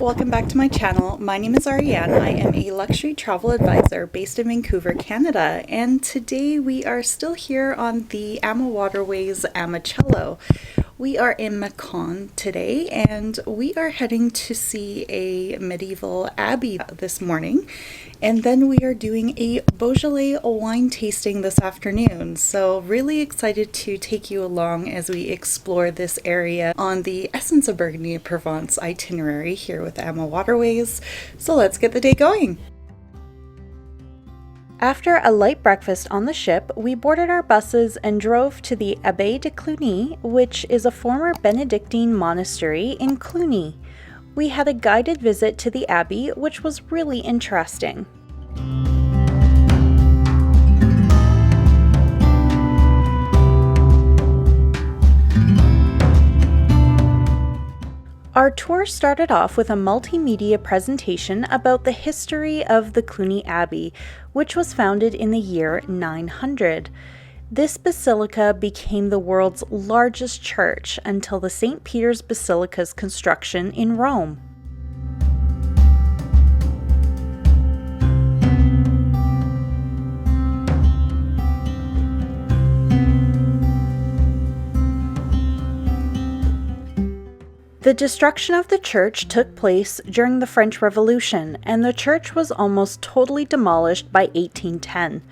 welcome back to my channel. My name is Ariane. I am a luxury travel advisor based in Vancouver, Canada, and today we are still here on the AmaWaterways AmaCello. We are in Macon today, and we are heading to see a medieval abbey this morning, and then we are doing a Beaujolais wine tasting this afternoon. So really excited to take you along as we explore this area on the Essence of Burgundy and Provence itinerary here with AmaWaterways. So let's get the day going. After a light breakfast on the ship, we boarded our buses and drove to the Abbaye de Cluny, which is a former Benedictine monastery in Cluny. We had a guided visit to the abbey, which was really interesting. Our tour started off with a multimedia presentation about the history of the Cluny Abbey, which was founded in the year 900. This basilica became the world's largest church until the St. Peter's Basilica's construction in Rome. The destruction of the church took place during the French Revolution, and the church was almost totally demolished by 1810,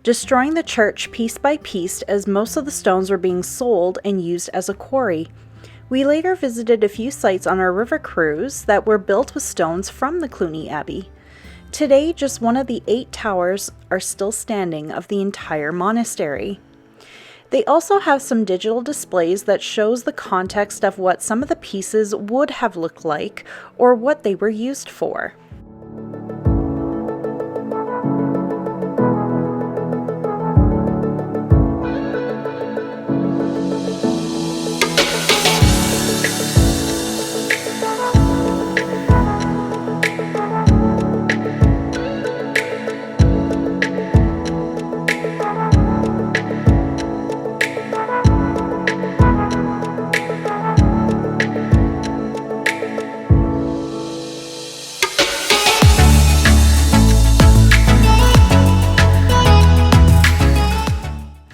destroying the church piece by piece as most of the stones were being sold and used as a quarry. We later visited a few sites on our river cruise that were built with stones from the Cluny Abbey. Today, just one of the 8 towers are still standing of the entire monastery. They also have some digital displays that shows the context of what some of the pieces would have looked like or what they were used for.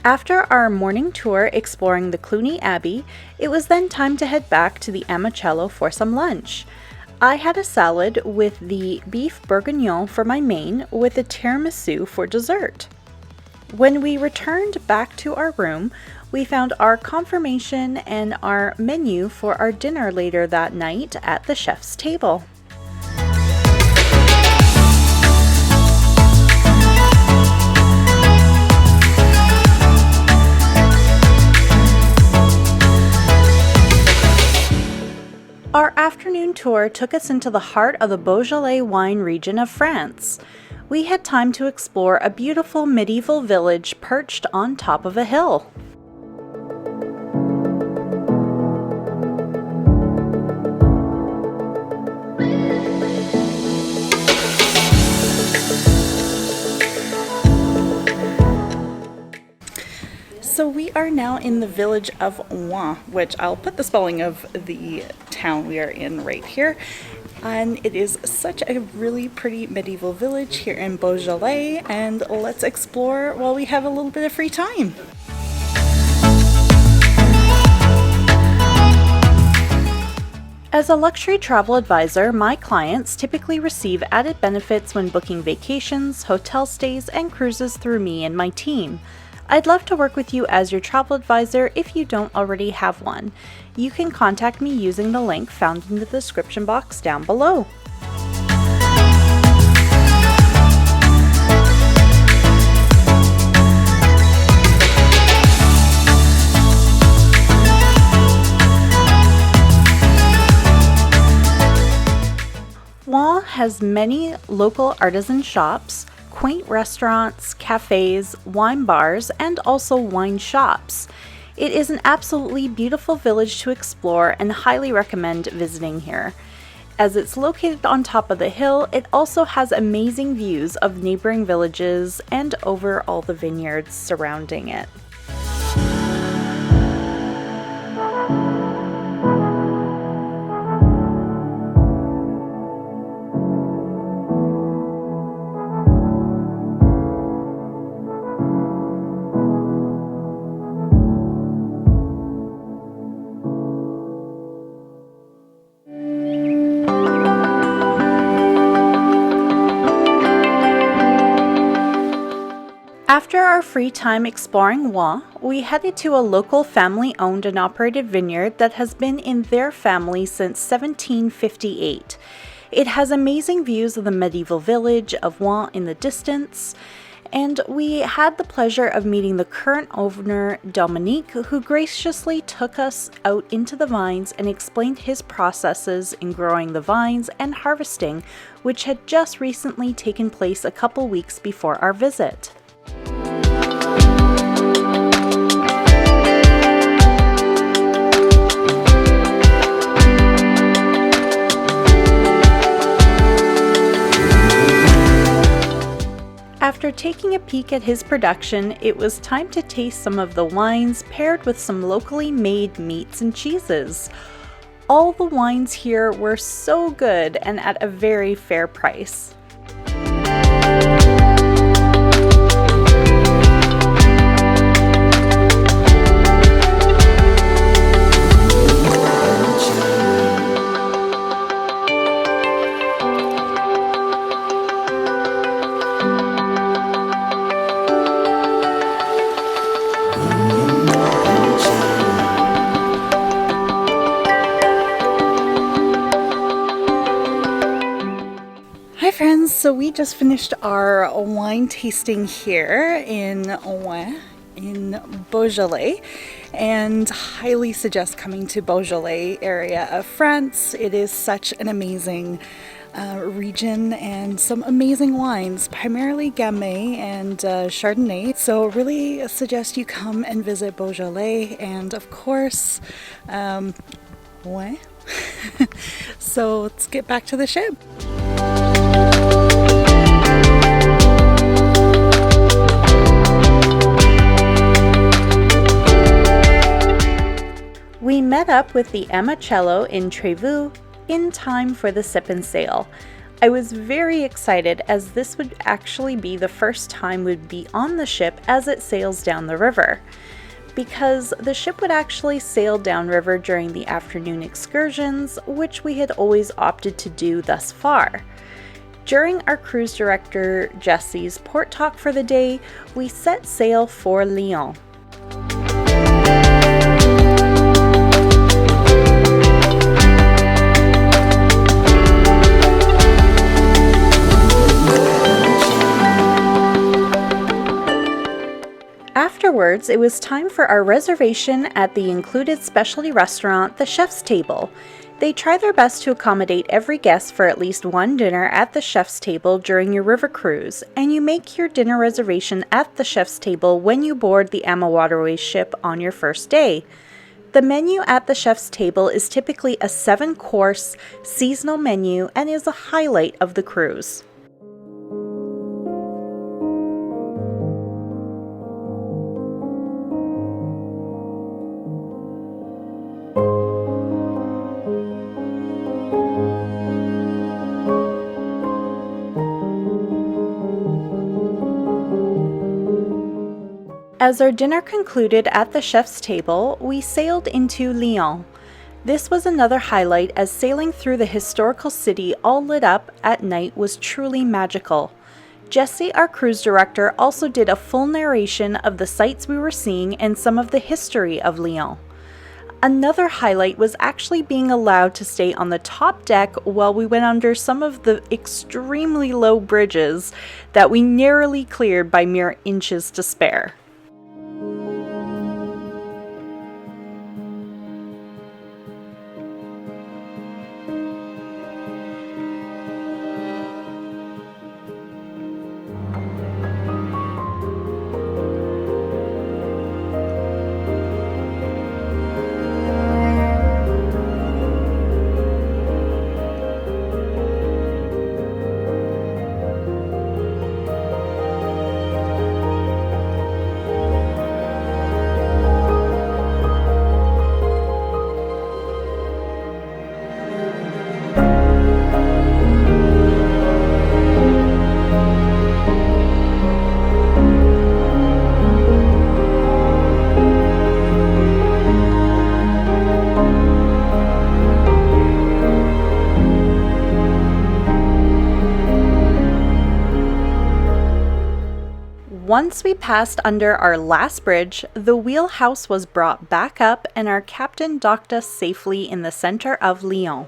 After our morning tour exploring the Cluny Abbey, it was then time to head back to the AmaCello for some lunch. I had a salad with the beef bourguignon for my main, with a tiramisu for dessert. When we returned back to our room, we found our confirmation and our menu for our dinner later that night at the chef's table. Our afternoon tour took us into the heart of the Beaujolais wine region of France. We had time to explore a beautiful medieval village perched on top of a hill. So we are now in the village of Oingt, which I'll put the spelling of the town we are in right here. And it is such a really pretty medieval village here in Beaujolais, and let's explore while we have a little bit of free time. As a luxury travel advisor, my clients typically receive added benefits when booking vacations, hotel stays, and cruises through me and my team. I'd love to work with you as your travel advisor if you don't already have one. You can contact me using the link found in the description box down below. Oingt has many local artisan shops, quaint restaurants, cafes, wine bars, and also wine shops. It is an absolutely beautiful village to explore and highly recommend visiting here. As it's located on top of the hill, it also has amazing views of neighboring villages and over all the vineyards surrounding it. After our free time exploring Oingt, we headed to a local family-owned and operated vineyard that has been in their family since 1758. It has amazing views of the medieval village of Oingt in the distance, and we had the pleasure of meeting the current owner, Dominique, who graciously took us out into the vines and explained his processes in growing the vines and harvesting, which had just recently taken place a couple weeks before our visit. After taking a peek at his production, it was time to taste some of the wines paired with some locally made meats and cheeses. All the wines here were so good and at a very fair price. So we just finished our wine tasting here in Oingt in Beaujolais, and highly suggest coming to Beaujolais area of France. It is such an amazing region and some amazing wines, primarily Gamay and Chardonnay. So really suggest you come and visit Beaujolais and of course Oingt. So let's get back to the ship. We met up with the AmaCello in Trevoux in time for the sip and sail. I was very excited as this would actually be the first time we'd be on the ship as it sails down the river, because the ship would actually sail downriver during the afternoon excursions, which we had always opted to do thus far. During our cruise director Jesse's port talk for the day, we set sail for Lyon. Afterwards, it was time for our reservation at the included specialty restaurant, the Chef's Table. They try their best to accommodate every guest for at least one dinner at the Chef's Table during your river cruise, and you make your dinner reservation at the Chef's Table when you board the AmaWaterways ship on your first day. The menu at the Chef's Table is typically a 7-course seasonal menu and is a highlight of the cruise. As our dinner concluded at the Chef's Table, we sailed into Lyon. This was another highlight as sailing through the historical city all lit up at night was truly magical. Jesse, our cruise director, also did a full narration of the sights we were seeing and some of the history of Lyon. Another highlight was actually being allowed to stay on the top deck while we went under some of the extremely low bridges that we narrowly cleared by mere inches to spare. Once we passed under our last bridge, the wheelhouse was brought back up and our captain docked us safely in the center of Lyon.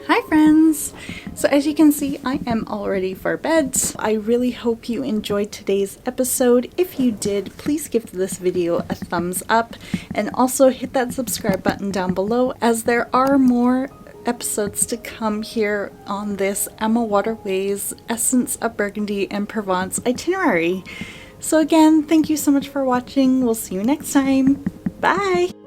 Hi friends! So as you can see, I am all ready for bed. I really hope you enjoyed today's episode. If you did, please give this video a thumbs up and also hit that subscribe button down below, as there are more episodes to come here on this AmaWaterways Essence of Burgundy and Provence itinerary. So again, thank you so much for watching. We'll see you next time. Bye!